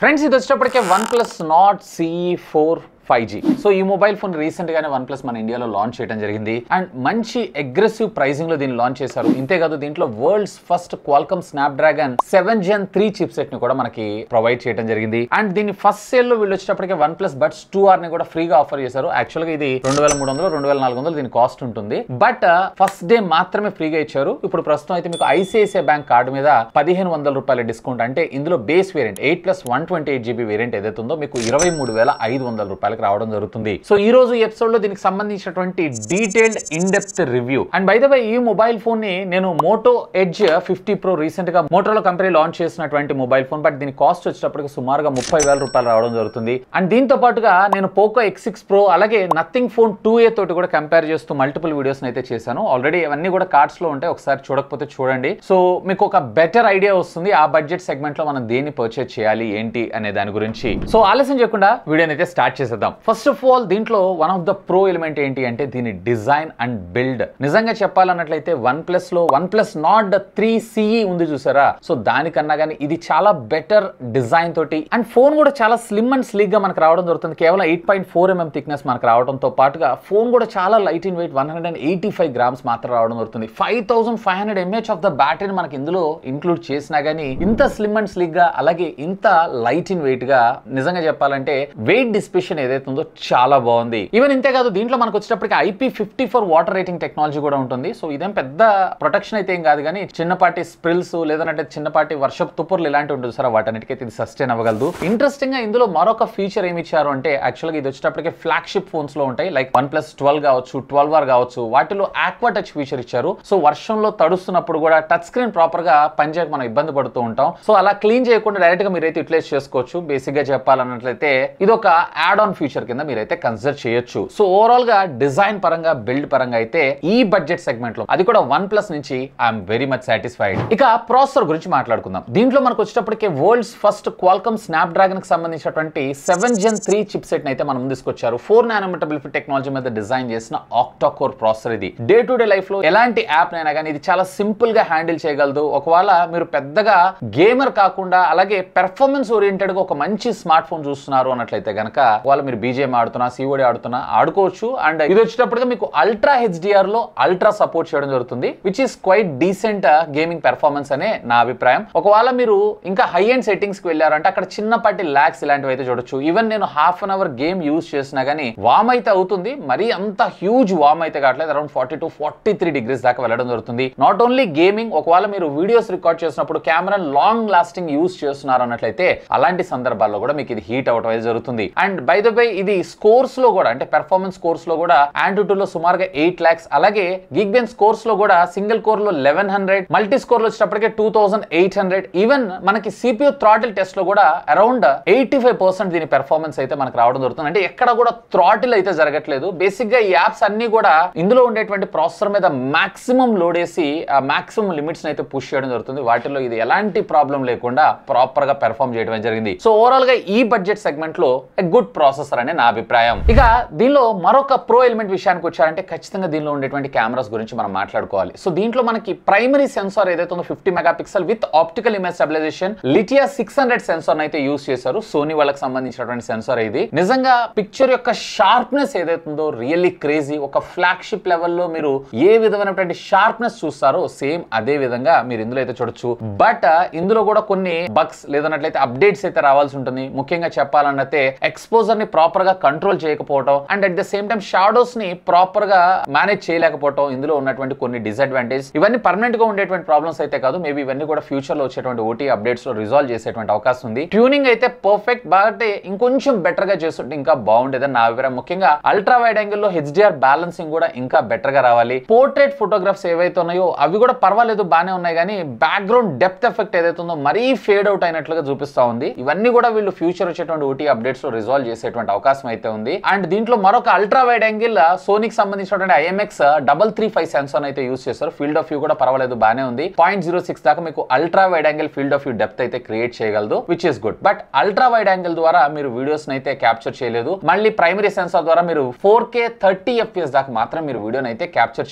Friends ఇది వచ్చేటప్పటికే OnePlus Nord CE4 5G. So ఈ mobile phone recent గానే OnePlus మన ఇండియాలో లాంచ్ చేయడం జరిగింది అండ్ మంచి అగ్రెసివ్ ప్రైసింగ్ లో దీన్ని లాంచ్ చేశారు. ఇంతేకాదు దీంట్లో world's first Qualcomm Snapdragon 7 Gen 3 chipset ని కూడా మనకి ప్రొవైడ్ చేయడం జరిగింది. అండ్ దీన్ని ఫస్ట్ సేల్ లో వీళ్ళు వచ్చేటప్పటికే OnePlus Buds 2R ని కూడా ఫ్రీగా ఆఫర్ చేశారు. యాక్చువల్ గా ఇది 2300 2400 దీని కాస్ట్ ఉంటుంది. బట్ ఫస్ట్ డే మాత్రమే ఫ్రీగా ఇచ్చారు. ఇప్పుడు ప్రస్తుతం అయితే మీకు ICICI బ్యాంక్ కార్డు మీద 1500 రూపాయల డిస్కౌంట్, అంటే ఇందులో బేస్ వేరియంట్ 8+128GB వేరియంట్ ఏదైతే ఉందో మీకు 23,500 రూపాయలు రావడం జరుగుతుంది. సో ఈ రోజు ఎపిసోడ్ లో దీనికి సంబంధించినటువంటి detailed in depth review. And by the way ఈ మొబైల్ ఫోన్ ని నేను మోటో ఎడ్జ్ 50 Pro రీసెంట్ గా మోటోరోలా కంపెనీ లాంచ్ చేసినటువంటి మొబైల్ ఫోన్. బట్ దీని కాస్ట్ వచ్చేటప్పటికి సుమారుగా 30,000 రూపాయలు రావడం జరుగుతుంది. అండ్ దీంతో పాటుగా నేను పోకో X6 Pro అలాగే నథింగ్ ఫోన్ 2A తోటి కూడా కంపేర్ చేస్తూ మల్టిపుల్ వీడియోస్ అయితే చేశాను. ఆల్రెడీ అవన్నీ కూడా కార్డ్స్ లో ఉంటాయి, ఒకసారి చూడకపోతే చూడండి. సో మీకు ఒక బెటర్ ఐడియా వస్తుంది ఆ బడ్జెట్ సెగ్మెంట్ లో మనం దేన్ని పర్చేస్ చేయాలి ఏంటి అనే దాని గురించి. సో ఆలస్యం చేయకుండా వీడియోని అయితే స్టార్ట్ చేసేద్దాం. ఫస్ట్ ఆఫ్ ఆల్ దీంట్లో one of the pro element ఏంటి అంటే దీని డిజైన్ అండ్ బిల్డ్. నిజంగా చెప్పాలన్నట్లయితే OnePlus లో OnePlus Nord 3 CE ఉంది చూసారా, సో దానికన్నా కానీ ఇది చాలా బెటర్ డిజైన్ తోటి అండ్ ఫోన్ కూడా చాలా స్లిమ్ అండ్ స్లీక్ గా మనకు రావడం జరుగుతుంది. కేవలం 8.4mm థిక్నెస్ మనకు రావడంతో పాటుగా ఫోన్ కూడా చాలా లైట్ ఇన్ వెయిట్ 185 గ్రామ్స్ మాత్రం రావడం జరుగుతుంది. 5500 mAh ఆఫ్ ద బ్యాటరీని మనకి ఇందులో ఇంక్లూడ్ చేసినా గానీ ఇంత స్లిమ్ అండ్ స్లీక్ గా అలాగే ఇంత లైట్ ఇన్ వెయిట్ గా నిజంగా చెప్పాలంటే వెయిట్ డిస్పెషన్ ఏదైతే ఉందో చాలా బాగుంది. ఈవెన్ ఇంతే కాదు దీంట్లో మనకు వచ్చేటప్పటికి IP54 వాటర్ రేటింగ్ టెక్నాలజీ కూడా ఉంటుంది. సో ఇదేం పెద్ద ప్రొటెక్షన్ అయితే ఏం కాదు కానీ చిన్నపాటి స్ప్రిల్స్ లేదంటే చిన్నపాటి వర్షపు తుప్పుర్లు ఇలాంటివి ఉంటుంది సార్, వాటన్నిటికైతే ఇది సస్టైన్ అవ్వగలదు. ఇంట్రెస్టింగ్ గా ఇందులో మరొక ఫీచర్ ఏమి ఇచ్చారు అంటే యాక్చువల్గా ఇది వచ్చేటప్పటికి ఫ్లాగ్షిప్ ఫోన్స్ లో ఉంటాయి, లైక్ OnePlus 12 కావచ్చు 12R కావచ్చు, వాటిలో ఆక్వా టచ్ ఫీచర్ ఇచ్చారు. సో వర్షంలో తడుస్తున్నప్పుడు కూడా టచ్ స్క్రీన్ ప్రాపర్ గా పనిచేయక మనం ఇబ్బంది పడుతూ ఉంటాం. సో అలా క్లీన్ చేయకుండా డైరెక్ట్ గా మీరైతే యూటిలైజ్ చేసుకోవచ్చు. బేసిక్ గా చెప్పాలన్నట్లయితే ఇది ఒక యాడ్ ఆన్ ఫీచర్ కింద మీరైతే కన్సిడర్ చేయొచ్చు. సో ఓవరాల్ గా డిజైన్ పరంగా బిల్డ్ పరంగా అయితే ఈ బడ్జెట్ సెగ్మెంట్ లో అది కూడా OnePlus నుంచి ఐఎమ్ వెరీ మచ్ సాటిస్ఫైడ్. ఇక ప్రాసెసర్ గురించి మాట్లాడుకుందాం. దీంట్లో మనకు వచ్చేటప్పటికే వరల్డ్స్ ఫస్ట్ Qualcomm Snapdragon కి సంబంధించినటువంటి 7 Gen 3 చిప్సెట్ అయితే మనం తీసుకొచ్చారు. 4nm బిల్డ్ టెక్నాలజీ మీద డిజైన్ చేసిన ఆక్టా కోర్ ప్రాసెసర్. ఇది డే టు డే లైఫ్ లో ఎలాంటి యాప్ నైనా కానీ ఇది చాలా సింపుల్ గా హ్యాండిల్ చేయగలదు. ఒకవేళ మీరు పెద్దగా గేమర్ కాకుండా అలాగే పెర్ఫార్మెన్స్ ఓరియంటెడ్ గా ఒక మంచి స్మార్ట్ ఫోన్ చూస్తున్నారు అన్నట్లయితే గనక వాళ్ళు మీరు BGM ఆడుతున్నా COD ఆడుతున్నా ఆడుకోవచ్చు. అండ్ ఇది వచ్చేటప్పటిగా మీకు అల్ట్రా HDR లో అల్ట్రా సపోర్ట్ చేయడం జరుగుతుంది, which is quite decent gaming performance అనే నా అభిప్రాయం. ఒకవేళ మీరు ఇంకా హై ఎండ్ సెట్టింగ్స్ కి వెళ్ళారంటే అక్కడ చిన్నపాటి లాగ్స్ ఇలాంటివి అయితే చూడొచ్చు. ఈవెన్ నేను ½ an hour గేమ్ యూజ్ చేసినా గానీ వామ్ అయితే అవుతుంది, మరి అంత హ్యూజ్ వామ్ అయితే కావట్లేదు. అరౌండ్ 42-43 degrees దాకా వెళ్ళడం జరుగుతుంది. నాట్ ఓన్లీ గేమింగ్, ఒకవేళ మీరు వీడియోస్ రికార్డ్ చేసినప్పుడు కెమెరా లాంగ్ లాస్టింగ్ యూజ్ చేస్తున్నారు అన్నట్లయితే అలాంటి సందర్భాల్లో కూడా మీకు ఇది హీట్ అవడం అయితే జరుగుతుంది. అండ్ బై ద వే ఇది స్కోర్స్ లో కూడా అంటే పెర్ఫార్మెన్స్ స్కోర్స్ లో కూడా Antutu లో సుమారుగా 8 lakhs, అలాగే Geekbench స్కోర్స్ లో కూడా సింగిల్ కోర్ లో 1100, మల్టీ స్కోర్ లో వచ్చేటప్పటికే 2800. ఈవెన్ మనకి CPU థ్రాటిల్ టెస్ట్ లో కూడా అరౌండ్ 85% దీని పెర్ఫార్మెన్స్ అయితే మనకు రావడం జరుగుతుంది. అంటే ఎక్కడ కూడా థ్రాటిల్ అయితే జరగట్లేదు. బేసిక్ గా ఈ యాప్స్ అన్ని కూడా ఇందులో ఉండేటువంటి ప్రాసెసర్ మీద మాక్సిమం లోడ్ వేసి ఆ మాక్సిమం లిమిట్స్ అయితే పుష్ చేయడం జరుగుతుంది. వాటిలో ఇది ఎలాంటి ప్రాబ్లం లేకుండా ప్రాపర్ గా పెర్ఫార్మ్ చేయడం జరిగింది. సో ఓవరాల్ గా ఈ బడ్జెట్ సెగ్మెంట్ లో గుడ్ ప్రాసెసర్ అనే నా అభిప్రాయం. ఇక దీనిలో మరొక ప్రో ఎలిమెంట్ విషయానికి వచ్చారంటే ఖచ్చితంగా దీనిలో ఉండేటువంటి కెమెరాస్ గురించి మనం మాట్లాడుకోవాలి. సో దీంట్లో మనకి ప్రైమరీ సెన్సార్ ఏదైతే ఉందో 50 megapixel with optical image stabilisation Lytia 600 sensor అయితే యూస్ చేశారు. సోనీ వాళ్ళకి సంబంధించినటువంటి సెన్సార్ ఇది. నిజంగా పిక్చర్ యొక్క షార్ప్నెస్ ఏదైతే ఉందో రియల్లీ క్రేజీ. ఒక ఫ్లాగ్షిప్ లెవెల్లో మీరు ఏ విధమైనటువంటి షార్ప్నెస్ చూస్తారో సేమ్ అదే విధంగా మీరు ఇందులో అయితే చూడొచ్చు. బట్ ఇందులో కూడా కొన్ని బగ్స్ లేదన్నట్లయితే అప్డేట్స్ అయితే రావాల్సి ఉంటుంది. ముఖ్యంగా చెప్పాలన్నట్లయితే ఎక్స్పోజర్ ని ప్రాపర్ గా కంట్రోల్ చేయకపోవడం and at the same time shadows ని ప్రాపర్ గా మేనేజ్ చేయలేకపోవడం ఇందులో ఉన్నటువంటి కొన్ని డిసడ్వాంటేజ్. ఇవన్నీ పర్మనెంట్ గా ఉండేటువంటి ప్రాబ్లమ్స్ అయితే కాదు, మేబీ ఇవన్నీ కూడా ఫ్యూచర్ లో వచ్చేటువంటి OT అప్డేట్స్ లో రిజాల్వ్ చేసేటువంటి అవకాశం ఉంది. ట్యూనింగ్ అయితే పర్ఫెక్ట్, బట్ ఇంకొంచెం బెటర్ గా చేస్తుంటే ఇంకా బాగుండేదని నా అభిప్రాయం. ముఖ్యంగా అల్ట్రా వైడ్ యాంగిల్ లో HDR బ్యాలెన్సింగ్ కూడా ఇంకా బెటర్ గా రావాలి. పోర్ట్రేట్ ఫోటోగ్రాఫ్స్ ఏవైతే ఉన్నాయో అవి కూడా పర్వాలేదు, బానే ఉన్నాయి, కానీ బ్యాక్గ్రౌండ్ డెప్త్ ఎఫెక్ట్ ఏదైతే ఉందో మరీ ఫేడ్ అవుట్ అయినట్లుగా చూపిస్తా ఉంది. ఇవన్నీ కూడా వీళ్ళు ఫ్యూచర్ వచ్చేటువంటి OT అప్డేట్స్ లో రిజాల్వ్ చేసేటువంటి పడేటువంటి అవకాశం అయితే ఉంది. అండ్ దీంట్లో మరొక అల్ట్రా వైడ్ యాంగిల్ సోనీకి సంబంధించినటువంటి IMX 335 సెన్సార్ అయితే యూస్ చేస్తారు. ఫీల్డ్ ఆఫ్ వ్యూ కూడా పర్వాలేదు, బానే ఉంది. 0.06 దాకా మీకు ultra wide angle field of view depth అయితే క్రియేట్ చేయగలదు, which is good. But ultra wide angle ద్వారా మీరు వీడియోస్ అయితే క్యాప్చర్ చేయలేదు. మళ్ళీ ప్రైమరీ సెన్సార్ ద్వారా మీరు 4K 30 FPS దాకా మాత్రం మీరు వీడియోని అయితే క్యాప్చర్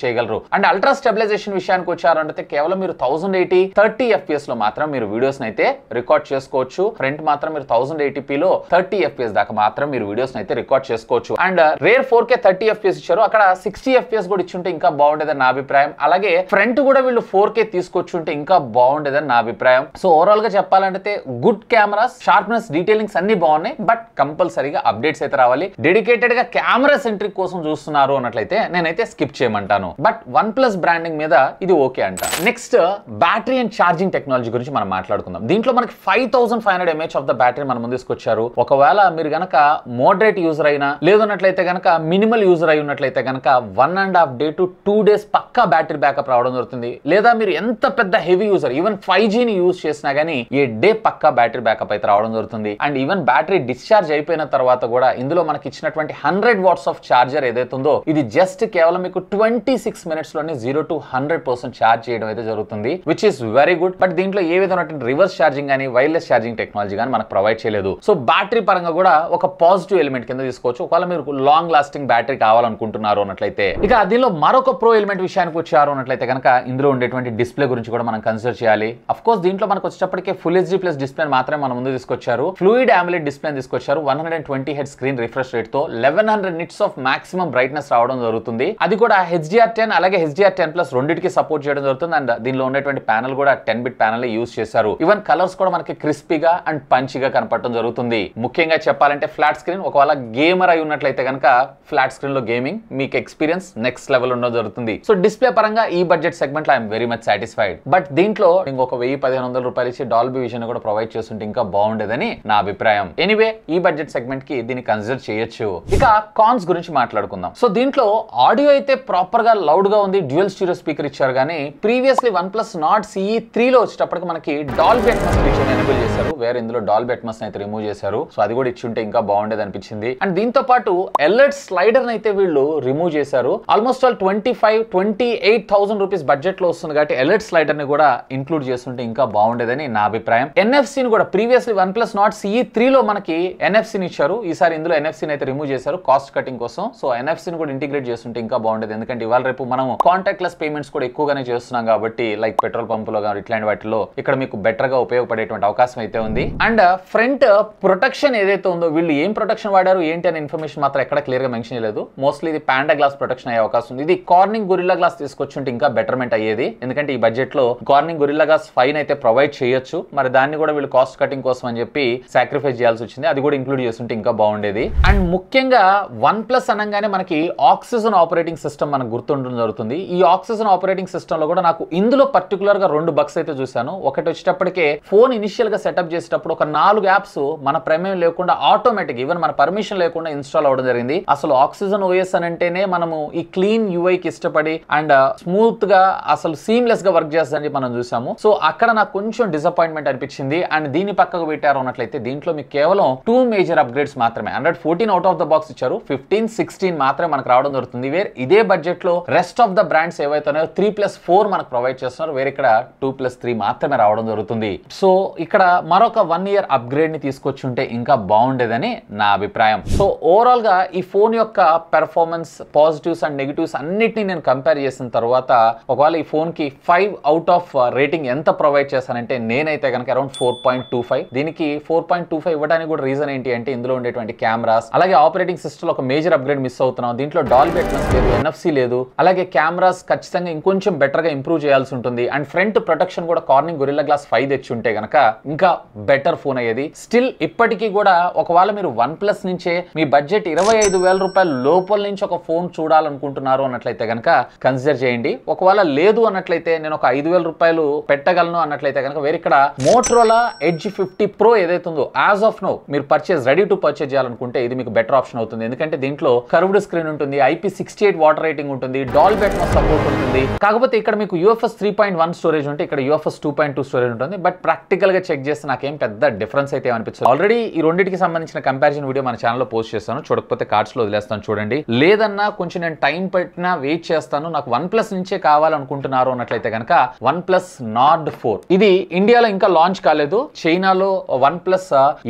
చేయగలరు. అండ్ అల్ట్రా స్టెబిలైజేషన్ విషయానికి వచ్చారంటే కేవలం మీరు 1080 30 FPS లో మాత్రం మీరు వీడియోస్ అయితే రికార్డ్ చేసుకోవచ్చు. ఫ్రంట్ మాత్రం మీరు 1080p లో 30 FPS దాకా మాత్రం మీరు వీడియోస్ అయితే రికార్డ్ చేసుకోవచ్చు. అండ్ రేర్ 4K 30 FPS ఇచ్చారు, అక్కడ 60 FPS కూడా ఇచ్చుంటే ఇంకా బాగుండేదని నా అభిప్రాయం. అలాగే ఫ్రంట్ కూడా వీళ్ళు 4K తీసుకొచ్చుంటే ఇంకా బాగుండేదని నా అభిప్రాయం. సో ఓవరాల్ గా చెప్పాలంటే గుడ్ కెమెరాస్, షార్ప్నెస్, డీటెయిలింగ్స్ అన్ని బాగున్నాయి. బట్ కంపల్సరీగా అప్డేట్స్ అయితే రావాలి. డెడికేటెడ్ గా కెమెరా సెంట్రిక్ కోసం చూస్తున్నారు అన్నట్లయితే నేనైతే స్కిప్ చేయమంటాను. బట్ OnePlus బ్రాండింగ్ మీద ఇది ఓకే అంట. Next battery and charging technology గురించి మనం మాట్లాడుకుందాం. దీంట్లో మనకి 5500 mAh ఆఫ్ ద బ్యాటరీ మన ముందు తీసుకొచ్చారు. ఒకవేళ మీరు గనక మోడరేట్ యూజర్ అయినా లేదన్నట్లయితే గనక మినిమల్ యూజర్ అయి ఉన్నట్లయితే గనక 1.5 డే to 2 days పక్కా బ్యాటరీ బ్యాకప్ రావడం జరుగుతుంది. లేదా మీరు ఎంత పెద్ద హెవీ యూజర్ ఈవెన్ 5G ని యూజ్ చేసినా గానీ ఏ డే పక్కా బ్యాటరీ బ్యాకప్ అయితే రావడం జరుగుతుంది. అండ్ ఈవెన్ బ్యాటరీ డిశ్చార్జ్ అయిపోయిన తర్వాత కూడా ఇందులో మనకి ఇచ్చినటువంటి 100 watts ఆఫ్ చార్జర్ ఏదైతే ఉందో ఇది జస్ట్ కేవలం మీకు 26 minutes లోనే 0 to 100% ఛార్జ్ చేయడం అయితే జరుగుతుంది, which is very good. But దీంట్లో ఏ విధమైనటువంటి రివర్స్ ఛార్జింగ్ కానీ వైర్లెస్ ఛార్జింగ్ టెక్నాలజీ కానీ మనకు ప్రొవైడ్ చేయలేదు. సో బ్యాటరీ పరంగా కూడా ఒక పాజిటివ్ ఎలిమెంట్ కింద తీసుకోవచ్చు ఒకవేళ మీరు లాంగ్ లాస్టింగ్ బ్యాటరీ కావాలనుకుంటున్నారు అన్నట్లయితే. ఇక దీనిలో మరొక ప్రో ఎలిమెంట్ విషయానికి వచ్చారు అన్నట్లయితే కనుక ఇందులో ఉండేటువంటి డిస్ప్లే గురించి కూడా మనం కన్సిడర్ చేయాలి. అఫ్ కోర్స్ దీంట్లో మనకు వచ్చేటప్పటికే ఫుల్ HD+ డిస్ప్లే మాత్రమే మన ముందు తీసుకొచ్చారు. ఫ్లూయిడ్ AMOLED డిస్ప్లే తీసుకొచ్చారు. 120 Hz స్క్రీన్ రిఫ్రెష్ రేట్ తో 1100 nits ఆఫ్ మాక్సిమం బ్రైట్నెస్ రావడం జరుగుతుంది. అది కూడా HDR10 అలాగే HDR10+ రెండింటికి సపోర్ట్ చేయడం జరుగుతుంది. అండ్ దీనిలో ఉండేటువంటి ప్యానల్ కూడా 10-bit ప్యానల్ యూజ్ చేశారు. ఈవెన్ కలర్స్ కూడా మనకి క్రిస్పీగా అండ్ పంచిగా కనపడటం జరుగుతుంది. ముఖ్యంగా చెప్పాలంటే ఫ్లాట్ స్క్రీన్, ఒకవేళ గేమర్ అయి ఉన్నట్లయితే కనుక ఫ్లాట్ స్క్రీన్ లో గేమింగ్ మీకు ఎక్స్పీరియన్స్ నెక్స్ట్ లెవెల్ ఉండడం జరుగుతుంది. సో డిస్ప్లే పరంగా ఈ బడ్జెట్ సెగ్మెంట్ లో I'm very much satisfied. But దీంట్లో ఇంకొక 1000-1500 రూపాయలు ఇచ్చి డాల్బీ విజన్ కూడా ప్రొవైడ్ చేస్తుంటే ఇంకా బాగుండేదని నా అభిప్రాయం. ఎనీవే ఈ బడ్జెట్ సెగ్మెంట్ కి దీన్ని కన్సిడర్ చేయొచ్చు. ఇక కాన్స్ గురించి మాట్లాడుకుందాం. సో దీంట్లో ఆడియో అయితే ప్రాపర్ గా లౌడ్ గా ఉంది. డ్యూయల్ స్టీరియో స్పీకర్ ఇచ్చారు. కానీ ప్రీవియస్లీ OnePlus Nord CE 3 లో వచ్చేటప్పటికి మనకి డాల్బీ అట్మాస్ ఫీచర్ ఎనేబుల్ చేశారు. వేరే ఇందులో డాల్బీ అట్మాస్ అయితే రిమూవ్ చేశారు. సో అది కూడా ఇచ్చి ఉంటే ఇంకా బాగుండేది అనిపించింది. అండ్ దీంతో పాటు ఎల్ఈడి స్లైడర్ అయితే వీళ్ళు రిమూవ్ చేశారు. ఆల్మోస్ట్ 25-28,000 రూపీస్ బడ్జెట్ లో వస్తుంది కాబట్టి ఎల్ఈడి స్లైడర్ ని కూడా ఇంక్లూడ్ చేస్తుంటే ఇంకా బాగుండేదని నా అభిప్రాయం. NFC ని కూడా ప్రీవియస్లీ OnePlus Nord CE 3 లో మనకి NFC ని ఇచ్చారు. ఈసారి ఇందులో NFC ని అయితే రిమూవ్ చేశారు కాస్ట్ కటింగ్ కోసం. సో NFC ని కూడా ఇంటిగ్రేట్ చేస్తుంటే ఇంకా బాగుండేది. ఎందుకంటే ఇవాళ రేపు మనం కాంటాక్ట్లెస్ పేమెంట్స్ కూడా ఎక్కువగానే చేస్తున్నాం కాబట్టి లైక్ పెట్రోల్ పంపులో కానీ ఇట్లాంటి వాటిలో ఇక్కడ మీకు బెటర్ గా ఉపయోగపడేటువంటి అవకాశం అయితే ఉంది. అండ్ ఫ్రంట్ ప్రొటెక్షన్ ఏదైతే ఉందో వీళ్ళు ఏం ప్రొటెక్షన్ వాడారు ఏంటి అనే ఇన్ఫర్మేషన్ మాత్రం ఎక్కడ క్లియర్ గా మెన్షన్ చేయలేదు. మోస్ట్లీ ఇది పాండా గ్లాస్ ప్రొటెక్షన్ అయ్యే అవకాశం ఉంది. ఇది కార్నింగ్ గొరిల్లా గ్లాస్ తీసుకొచ్చుంటే ఇంకా బెటర్మెంట్ అయ్యేది. ఎందుకంటే ఈ బడ్జెట్ లో కార్నింగ్ గొరిల్లా గ్లాస్ 5 అయితే ప్రొవైడ్ చేయొచ్చు. మరి దాన్ని కూడా వీళ్ళు కాస్ట్ కటింగ్ కోసం అని చెప్పి సాక్రిఫైస్ చేయాల్సి వచ్చింది. అది కూడా ఇంక్లూడ్ చేస్తుంటే ఇంకా బాగుండేది. అండ్ ముఖ్యంగా OnePlus అనగానే మనకి ఆక్సిజన్ ఆపరేటింగ్ సిస్టమ్ మనకు గుర్తుండడం జరుగుతుంది. ఈ ఆక్సిజన్ ఆపరేటింగ్ సిస్టమ్ లో కూడా నాకు ఇందులో పర్టికులర్ గా 2 బగ్స్ అయితే చూశాను. ఒకటి వచ్చేటప్పటికే ఫోన్ ఇనిషియల్ గా సెటప్ చేసేటప్పుడు ఒక 4 యాప్స్ మన ప్రమేయం లేకుండా ఆటోమేటిక్ ఈవెన్ మన పర్మిషన్ లేకుండా ఇన్స్టాల్ అవడం జరిగింది. అసలు ఆక్సిజన్ OS అని అంటేనే మనము ఈ క్లీన్ UI కి ఇష్టపడి అండ్ స్మూత్ గా అసలు సీమ్లెస్ గా వర్క్ చేస్తుందని మనం చూసాము. సో అక్కడ నాకు కొంచెం డిసప్పాయింట్మెంట్ అనిపించింది. అండ్ దీని పక్కకు పెట్టారు అన్నట్లయితే దీంట్లో మీకు కేవలం 2 మేజర్ అప్గ్రేడ్స్ మాత్రమే. 114 అవుట్ ఆఫ్ ద బాక్స్ ఇచ్చారు. 15, 16 మాత్రమే మనకు రావడం జరుగుతుంది. ఇదే బడ్జెట్ లో రెస్ట్ ఆఫ్ ద బ్రాండ్స్ ఏవైతే ఉన్నాయో 3+4 మనకు ప్రొవైడ్ చేస్తున్నారు. వేరే ఇక్కడ 2+3 మాత్రమే రావడం జరుగుతుంది. సో ఇక్కడ మరొక 1 year అప్గ్రేడ్ ని తీసుకొచ్చి ఉంటే ఇంకా బాగుండేదని నా అభిప్రాయం. సో ఓవరాల్ గా ఈ ఫోన్ యొక్క పెర్ఫార్మెన్స్ పాజిటివ్స్ అండ్ నెగిటివ్స్ అన్నిటిని నేను కంపేర్ చేసిన తర్వాత ఒకవేళ ఈ ఫోన్ కి 5 అవుట్ ఆఫ్ రేటింగ్ ఎంత ప్రొవైడ్ చేస్తానంటే నేనైతే కనుక అరౌండ్ 4.25. దీనికి 4.25 ఇవ్వడానికి కూడా రీజన్ ఏంటి అంటే ఇందులో ఉండేటువంటి కెమెరాస్ అలాగే ఆపరేటింగ్ సిస్టమ్ లో ఒక మేజర్ అప్గ్రేడ్ మిస్ అవుతున్నాం. దీంట్లో డాల్బీ అట్మాస్ లేదు, NFC లేదు. అలాగే కెమెరాస్ ఖచ్చితంగా ఇంకొంచెం బెటర్ గా ఇంప్రూవ్ చేయాల్సి ఉంటుంది. అండ్ ఫ్రంట్ ప్రొటెక్షన్ కూడా కార్నింగ్ గొరిల్లా గ్లాస్ 5 తెచ్చి ఉంటే గనక ఇంకా బెటర్ ఫోన్ అయ్యేది. స్టిల్ ఇప్పటికీ కూడా ఒకవేళ మీరు OnePlus నుంచే మీ బడ్జెట్ 25,000 రూపాయల లోపల నుంచి ఒక ఫోన్ చూడాలనుకుంటున్నారు అన్నట్లయితే కనుక కన్సిడర్ చేయండి. ఒకవేళ లేదు అన్నట్లయితే నేను ఒక 5,000 రూపాయలు పెట్టగలను అన్నట్లయితే కనుక వేరే ఇక్కడ మోటరోలా ఎడ్జ్ 50 Pro ఏదైతే ఉందో యాజ్ ఆఫ్ నో మీరు పర్చేస్ రెడీ టు పర్చేస్ చేయాలనుకుంటే ఇది మీకు బెటర్ ఆప్షన్ అవుతుంది. ఎందుకంటే దీంట్లో కర్వ్డ్ స్క్రీన్ ఉంటుంది, IP68 వాటర్ రేటింగ్ ఉంటుంది, డాల్బీ అట్మాస్ సపోర్ట్ ఉంటుంది. కాకపోతే ఇక్కడ మీకు UFS 3.1 స్టోరేజ్ ఉంటే ఇక్కడ UFS 2.2 స్టోరేజ్ ఉంటుంది. బట్ ప్రాక్టికల్ గా చెక్ చేస్తే నాకేం పెద్ద డిఫరెన్స్ అయితే అనిపించదు. ఆల్రెడీ ఈ రెండింటికి సంబంధించిన కంపారిజన్ కంపారిజన్ వీడియో మన ఛానల్లో పోస్ట్ చేస్తాను, చూడకపోతే కార్డ్స్ లో వదిలేస్తాను చూడండి. లేదన్నా కొంచెం నేను టైం పెట్టినా వెయిట్ చేస్తాను, నాకు OnePlus నుంచే కావాలనుకుంటున్నారు అన్నట్లయితే కనుక OnePlus Nord 4 ఇది ఇండియాలో ఇంకా లాంచ్ కాలేదు. చైనాలో OnePlus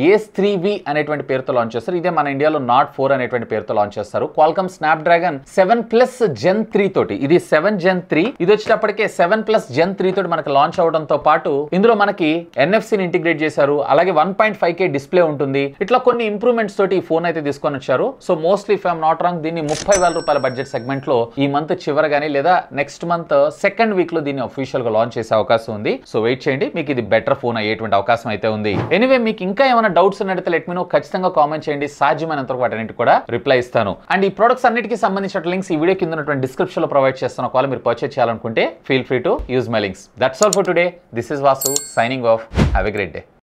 Ace 3V అనేటువంటి పేరుతో లాంచ్ చేస్తారు. ఇదే మన ఇండియాలో Nord 4 అనేటువంటి పేరుతో లాంచ్ చేస్తారు. Qualcomm Snapdragon 7+ Gen 3 తోటి, ఇది 7 Gen 3, ఇది వచ్చేటప్పటికే 7+ Gen 3 తోటి మనకి లాంచ్ అవడంతో పాటు ఇందులో మనకి NFC ని ఇంటిగ్రేట్ చేశారు. అలాగే 1.5K డిస్ప్లే ఉంటుంది. ఇట్లా కొన్ని ఇంప్రూవ్మెంట్స్ తోటి ఈ ఫోన్ అయితే తీసుకొని వచ్చారు. So mostly if I'm not wrong దీన్ని 30,000 రూపాయల బడ్జెట్ సెగ్మెంట్ లో ఈ మంత్ చివరగానే లేదా నెక్స్ట్ మంత్ సెకండ్ వీక్ లో దీన్ని అఫీషియల్ గా లాంచ్ చేసే అవకాశం ఉంది. సో వెయిట్ చేయండి, మీకు ఇది బెటర్ ఫోన్ అయ్యేటువంటి అవకాశం అయితే ఉంది. ఎనీవే మీకు ఇంకా ఏమైనా డౌట్స్ ఉన్నట్లయితే లెట్ మీ నో, ఖచ్చితంగా కామెంట్ చేయండి, సాధ్యమైనంత వరకు వాటన్నిటికి కూడా రిప్లై ఇస్తాను. అండ్ ఈ ప్రొడక్ట్స్ అన్నిటికీ సంబంధించిన లింక్స్ ఈ వీడియో కింద ఉన్నటువంటి డిస్క్రిప్షన్ లో ప్రొవైడ్ చేస్తాను. ఒకవేళ మీరు పర్చేస్ చేయాలనుకుంటే feel free to use my links. That's all for today. This is Vasu signing off. Have a great day.